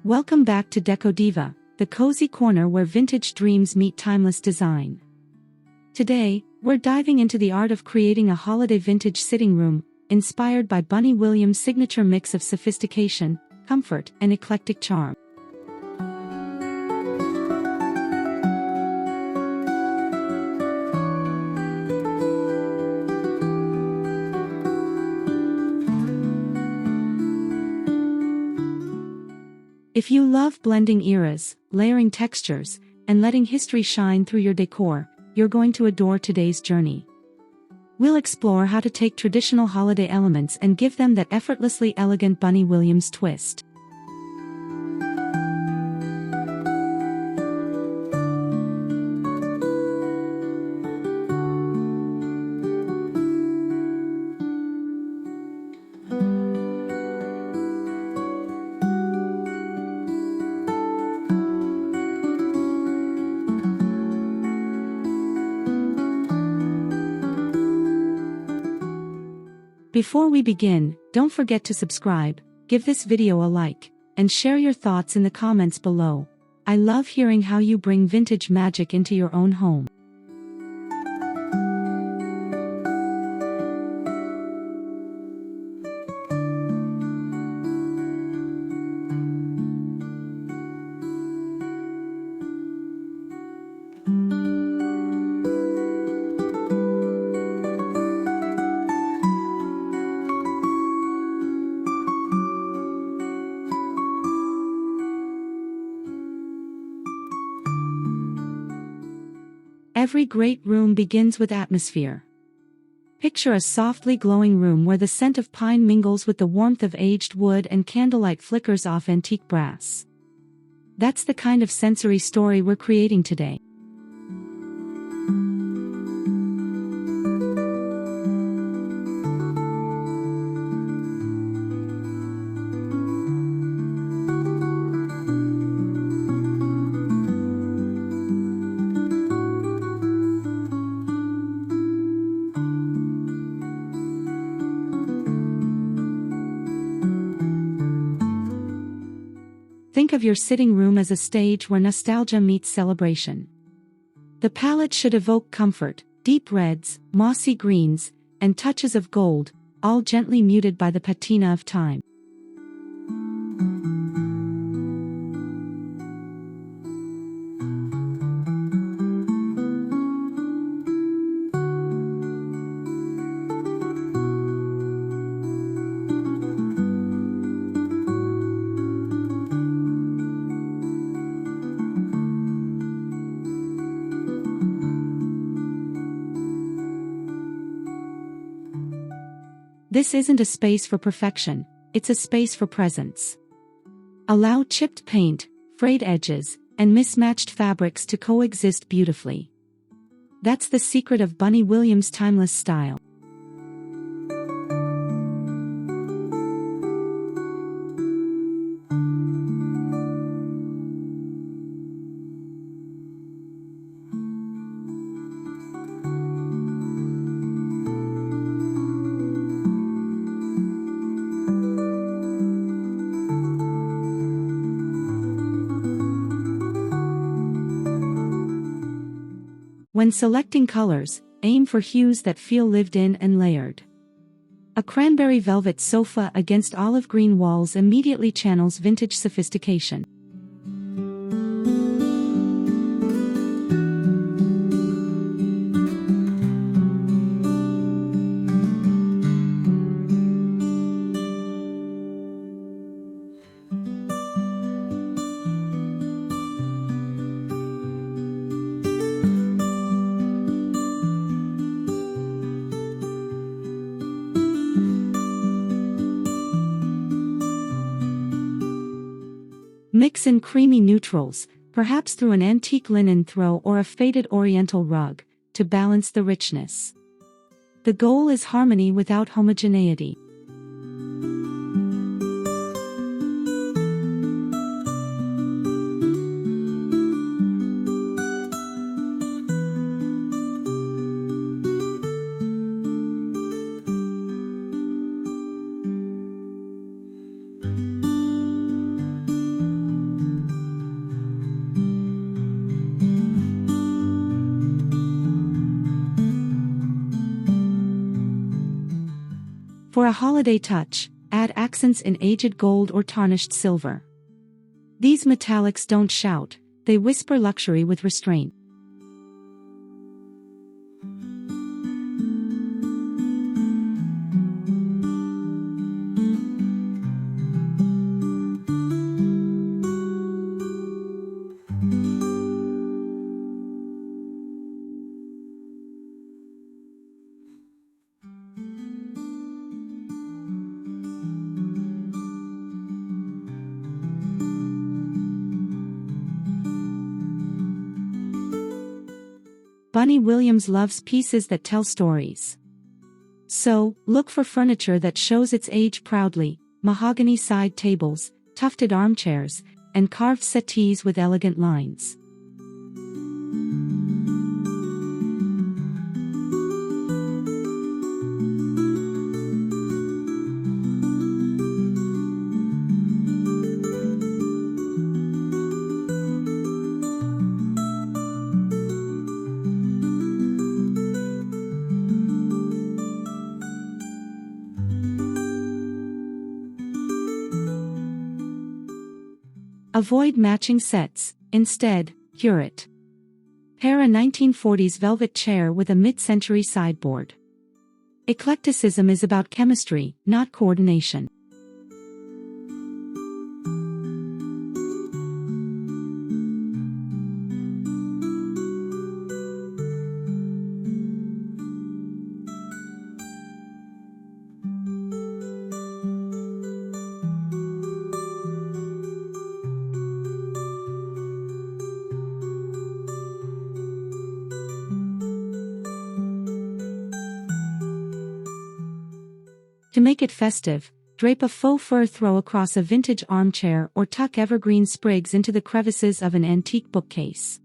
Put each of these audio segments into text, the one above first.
Welcome back to Decodiva, the cozy corner where vintage dreams meet timeless design. Today, we're diving into the art of creating a holiday vintage sitting room, inspired by Bunny Williams' signature mix of sophistication, comfort, and eclectic charm. If you love blending eras, layering textures, and letting history shine through your decor, you're going to adore today's journey. We'll explore how to take traditional holiday elements and give them that effortlessly elegant Bunny Williams twist. Before we begin, don't forget to subscribe, give this video a like, and share your thoughts in the comments below. I love hearing how you bring vintage magic into your own home. Every great room begins with atmosphere. Picture a softly glowing room where the scent of pine mingles with the warmth of aged wood and candlelight flickers off antique brass. That's the kind of sensory story we're creating today. Think of your sitting room as a stage where nostalgia meets celebration. The palette should evoke comfort, deep reds, mossy greens, and touches of gold, all gently muted by the patina of time. This isn't a space for perfection, it's a space for presence. Allow chipped paint, frayed edges, and mismatched fabrics to coexist beautifully. That's the secret of Bunny Williams' timeless style. When selecting colors, aim for hues that feel lived in and layered. A cranberry velvet sofa against olive green walls immediately channels vintage sophistication. Mix in creamy neutrals, perhaps through an antique linen throw or a faded oriental rug, to balance the richness. The goal is harmony without homogeneity. For a holiday touch, add accents in aged gold or tarnished silver. These metallics don't shout, they whisper luxury with restraint. Bunny Williams loves pieces that tell stories. So, look for furniture that shows its age proudly: mahogany side tables, tufted armchairs, and carved settees with elegant lines. Avoid matching sets, instead, curate. Pair a 1940s velvet chair with a mid-century sideboard. Eclecticism is about chemistry, not coordination. To make it festive, drape a faux fur throw across a vintage armchair or tuck evergreen sprigs into the crevices of an antique bookcase.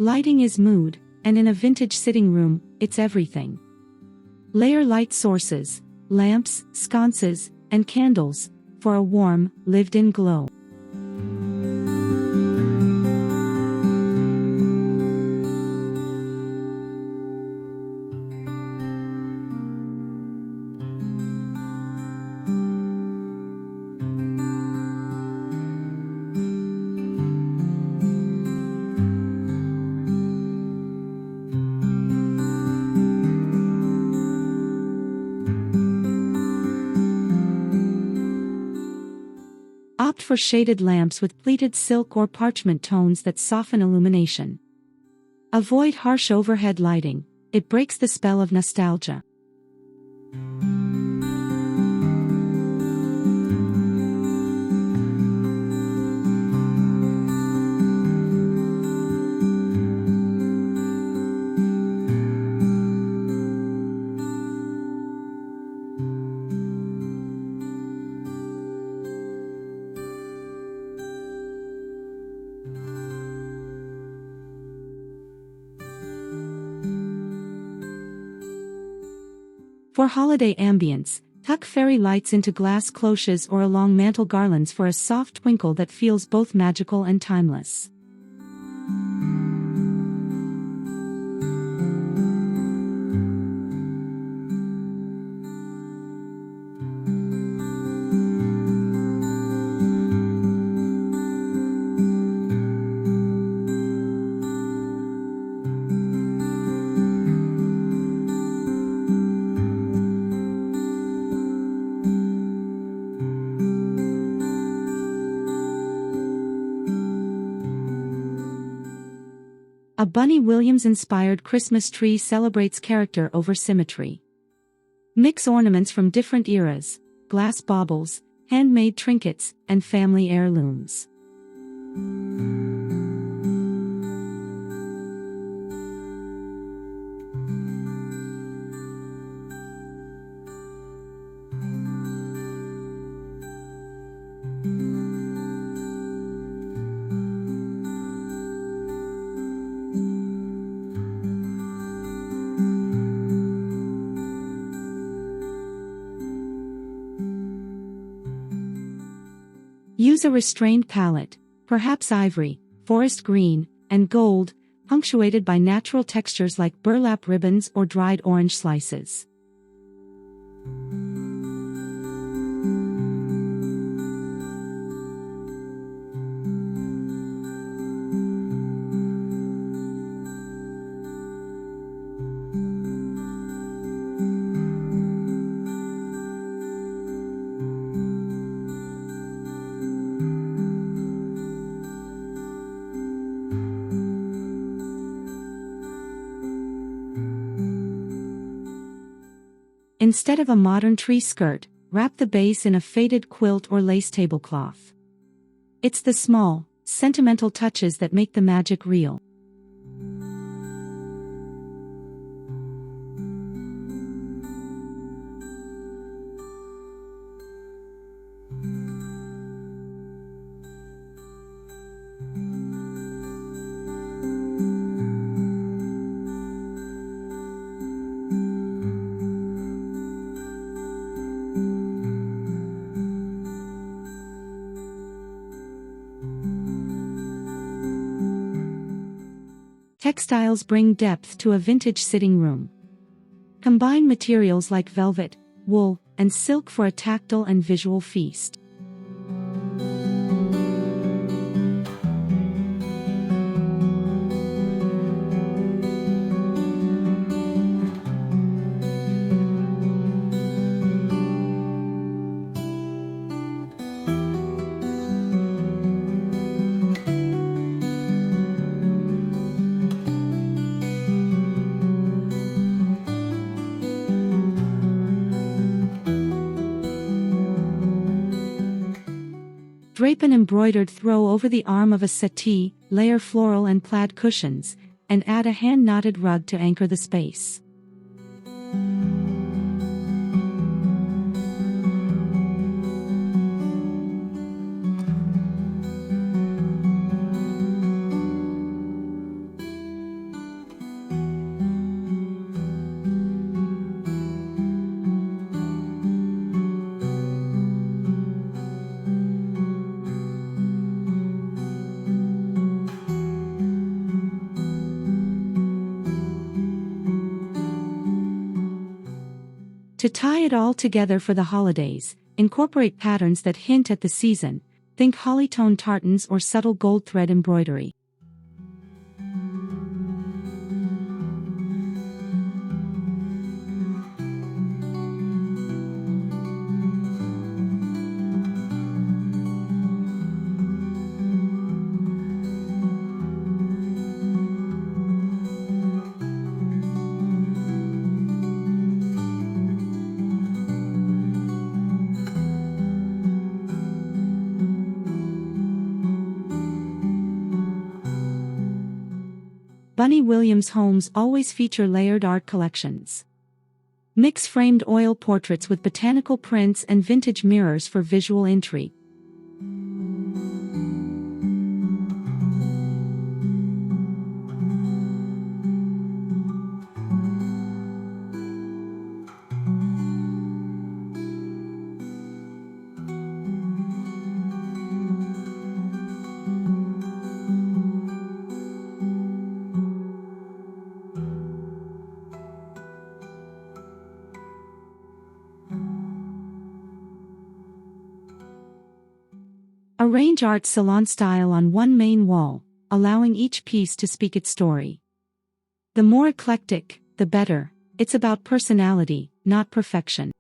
Lighting is mood, and in a vintage sitting room, it's everything. Layer light sources, lamps, sconces, and candles, for a warm, lived-in glow. Opt for shaded lamps with pleated silk or parchment tones that soften illumination. Avoid harsh overhead lighting, it breaks the spell of nostalgia. For holiday ambience, tuck fairy lights into glass cloches or along mantel garlands for a soft twinkle that feels both magical and timeless. A Bunny Williams-inspired Christmas tree celebrates character over symmetry. Mix ornaments from different eras, glass baubles, handmade trinkets, and family heirlooms. Choose a restrained palette, perhaps ivory, forest green, and gold, punctuated by natural textures like burlap ribbons or dried orange slices. Instead of a modern tree skirt, wrap the base in a faded quilt or lace tablecloth. It's the small, sentimental touches that make the magic real. Textiles bring depth to a vintage sitting room. Combine materials like velvet, wool, and silk for a tactile and visual feast. Drape an embroidered throw over the arm of a settee, layer floral and plaid cushions, and add a hand-knotted rug to anchor the space. To tie it all together for the holidays, incorporate patterns that hint at the season. Think holly-tone tartans or subtle gold thread embroidery. Bunny Williams homes always feature layered art collections. Mix framed oil portraits with botanical prints and vintage mirrors for visual intrigue. Arrange art salon style on one main wall, allowing each piece to speak its story. The more eclectic, the better. It's about personality, not perfection.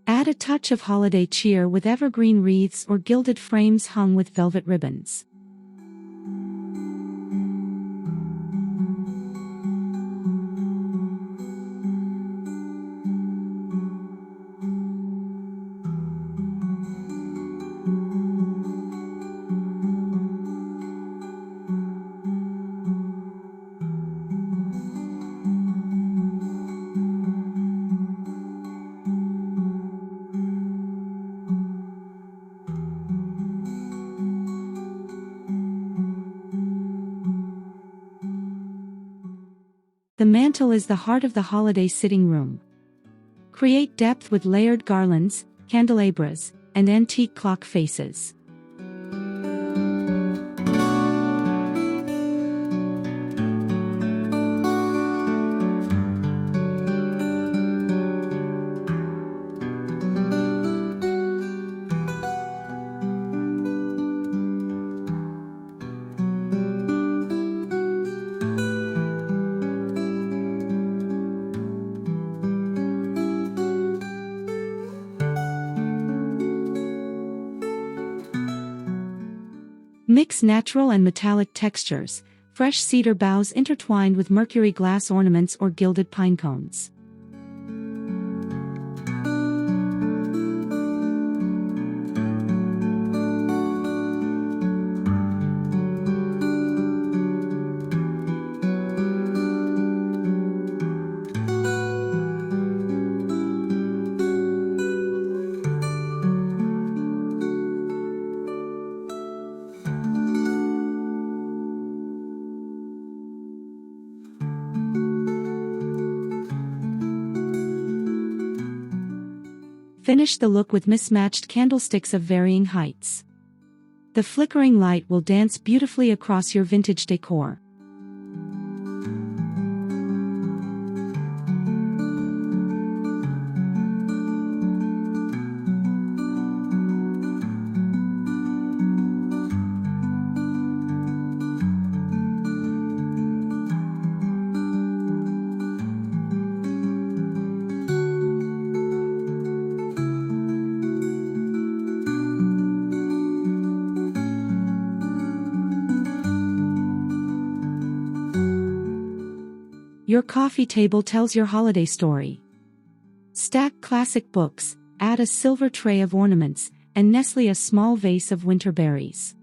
Add a touch of holiday cheer with evergreen wreaths or gilded frames hung with velvet ribbons. The mantel is the heart of the holiday sitting room. Create depth with layered garlands, candelabras, and antique clock faces. Mix natural and metallic textures, fresh cedar boughs intertwined with mercury glass ornaments or gilded pine cones. Finish the look with mismatched candlesticks of varying heights. The flickering light will dance beautifully across your vintage decor. Your coffee table tells your holiday story. Stack classic books, add a silver tray of ornaments, and nestle a small vase of winter berries.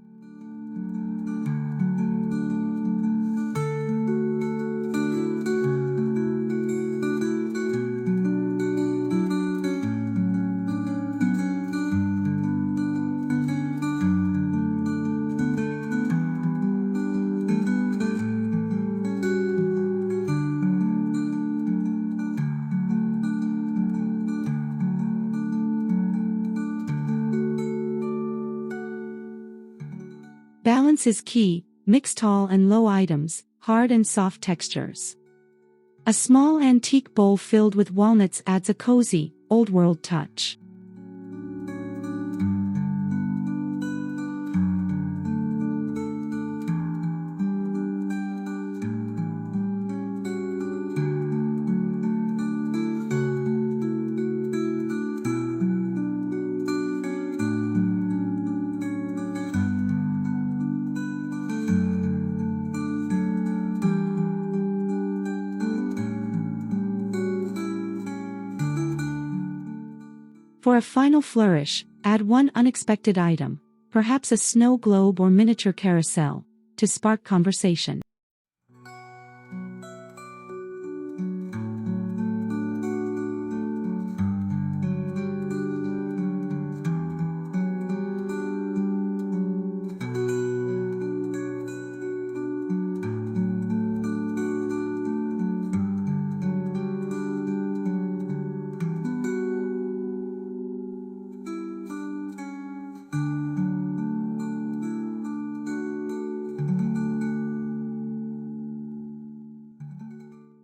Balance is key, mix tall and low items, hard and soft textures. A small antique bowl filled with walnuts adds a cozy, old-world touch. For a final flourish, add one unexpected item, perhaps a snow globe or miniature carousel, to spark conversation.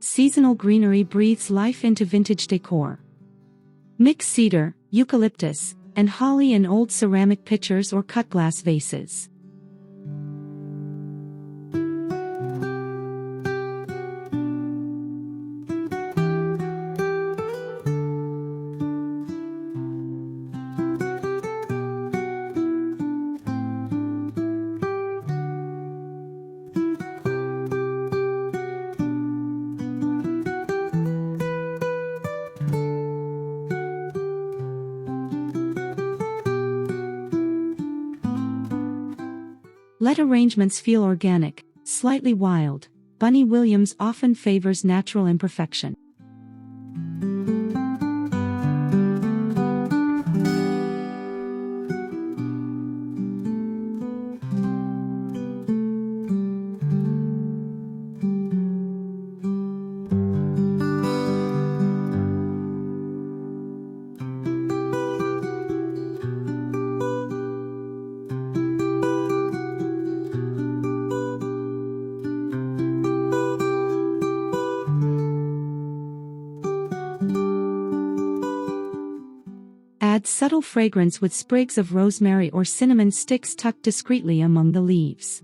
Seasonal greenery breathes life into vintage decor. Mix cedar, eucalyptus, and holly in old ceramic pitchers or cut glass vases. Let arrangements feel organic, slightly wild. Bunny Williams often favors natural imperfection. Add subtle fragrance with sprigs of rosemary or cinnamon sticks tucked discreetly among the leaves.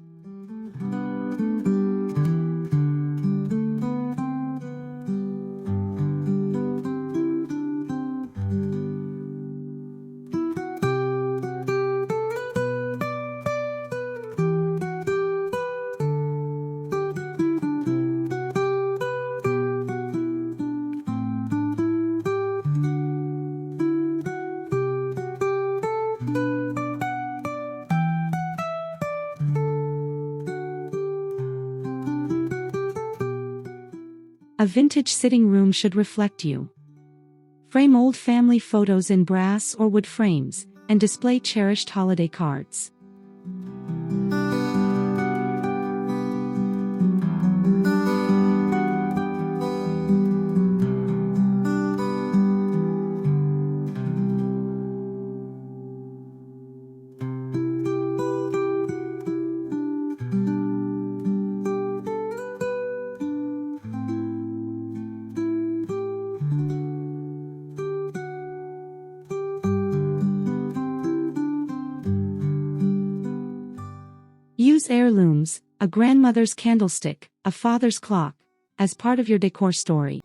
A vintage sitting room should reflect you. Frame old family photos in brass or wood frames, and display cherished holiday cards. Use heirlooms, a grandmother's candlestick, a father's clock, as part of your decor story.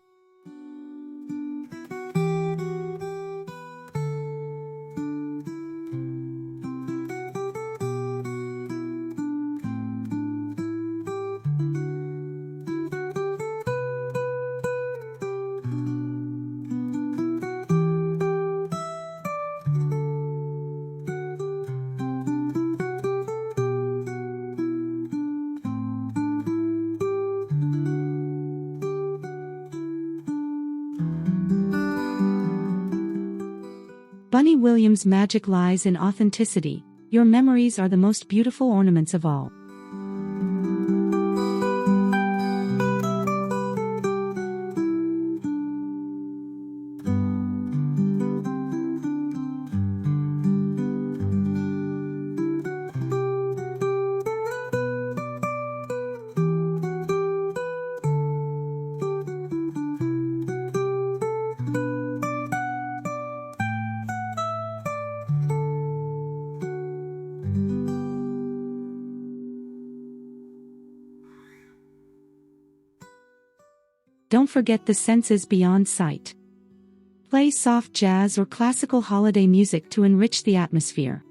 Bunny Williams' magic lies in authenticity. Your memories are the most beautiful ornaments of all. Don't forget the senses beyond sight. Play soft jazz or classical holiday music to enrich the atmosphere.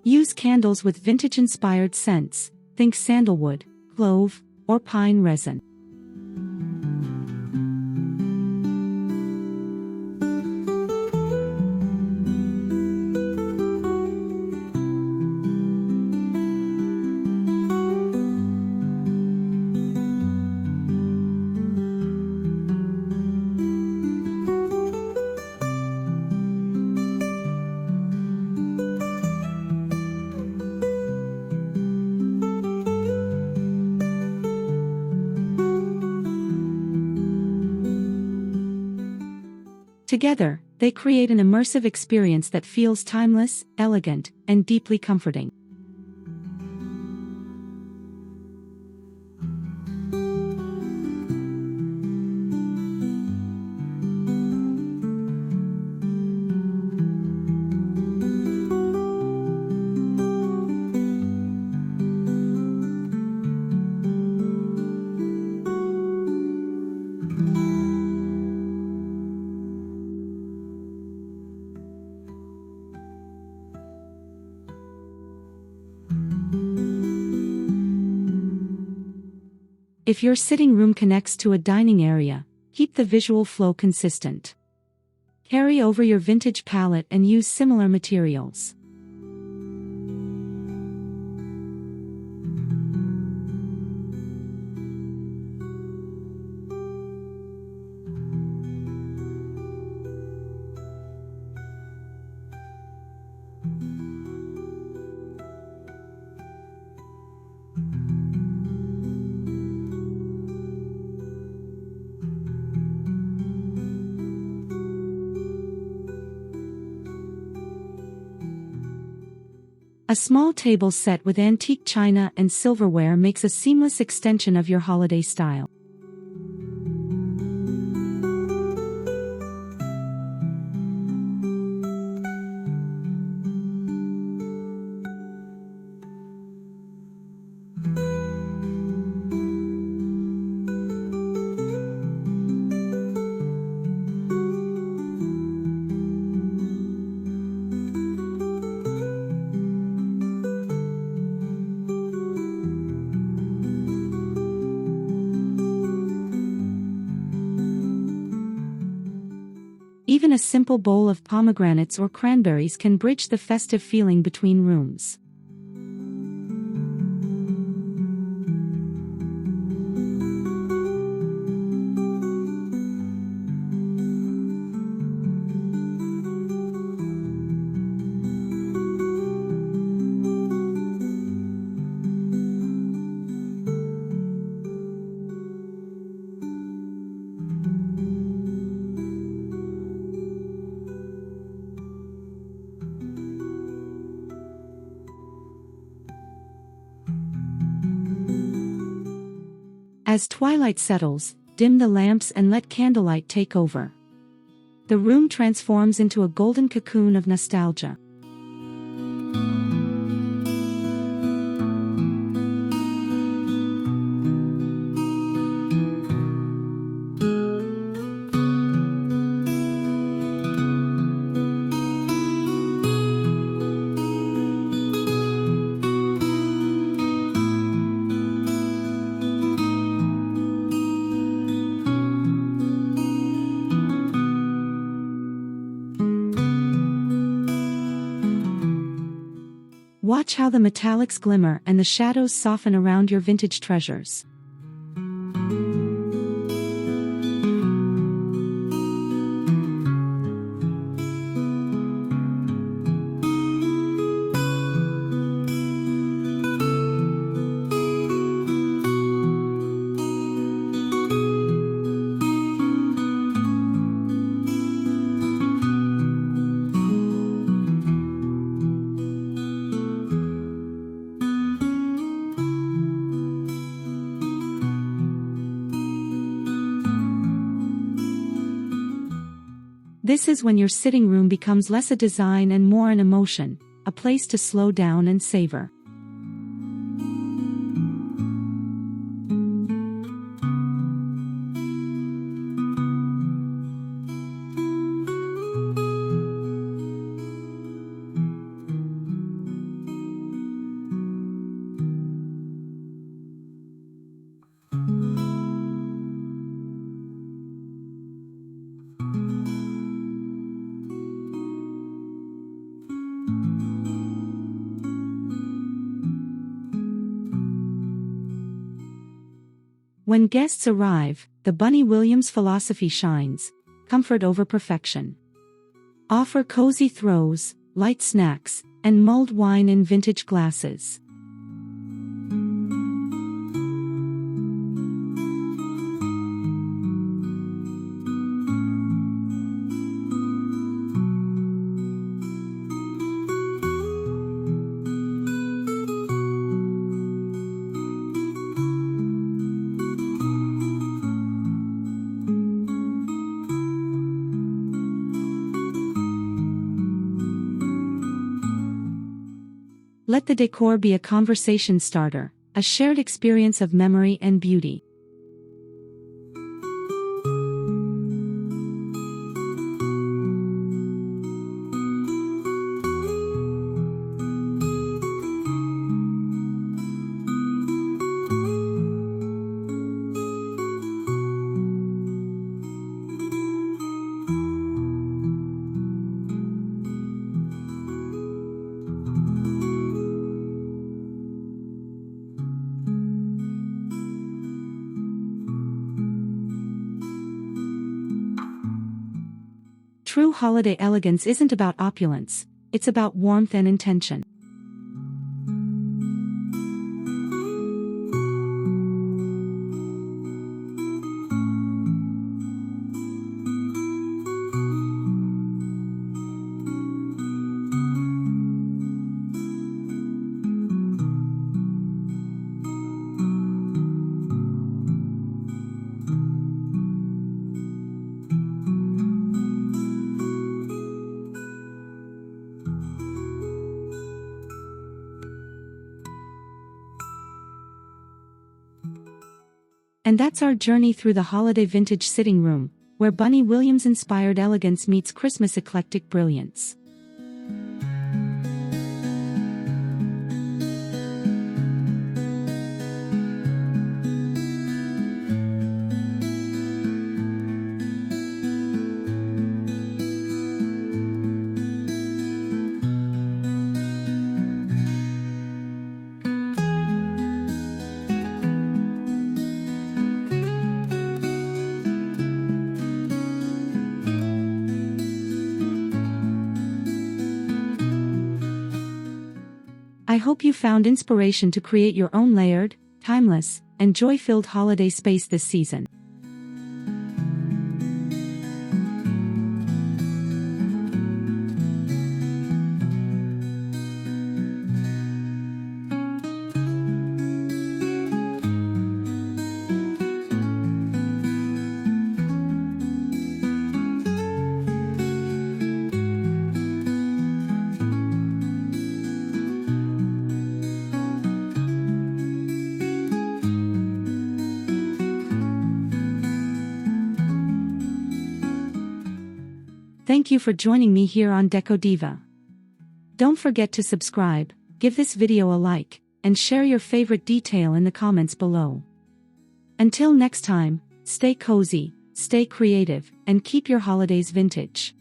Use candles with vintage-inspired scents, think sandalwood, clove, or pine resin. Together, they create an immersive experience that feels timeless, elegant, and deeply comforting. If your sitting room connects to a dining area, keep the visual flow consistent. Carry over your vintage palette and use similar materials. A small table set with antique china and silverware makes a seamless extension of your holiday style. Even a simple bowl of pomegranates or cranberries can bridge the festive feeling between rooms. As twilight settles, dim the lamps and let candlelight take over. The room transforms into a golden cocoon of nostalgia. Watch how the metallics glimmer and the shadows soften around your vintage treasures. This is when your sitting room becomes less a design and more an emotion, a place to slow down and savor. When guests arrive, the Bunny Williams philosophy shines: comfort over perfection. Offer cozy throws, light snacks, and mulled wine in vintage glasses. Let the decor be a conversation starter, a shared experience of memory and beauty. True holiday elegance isn't about opulence, it's about warmth and intention. And that's our journey through the holiday vintage sitting room, where Bunny Williams-inspired elegance meets Christmas eclectic brilliance. I hope you found inspiration to create your own layered, timeless, and joy-filled holiday space this season. Thank you for joining me here on Decodiva. Don't forget to subscribe, give this video a like, and share your favorite detail in the comments below. Until next time, stay cozy, stay creative, and keep your holidays vintage.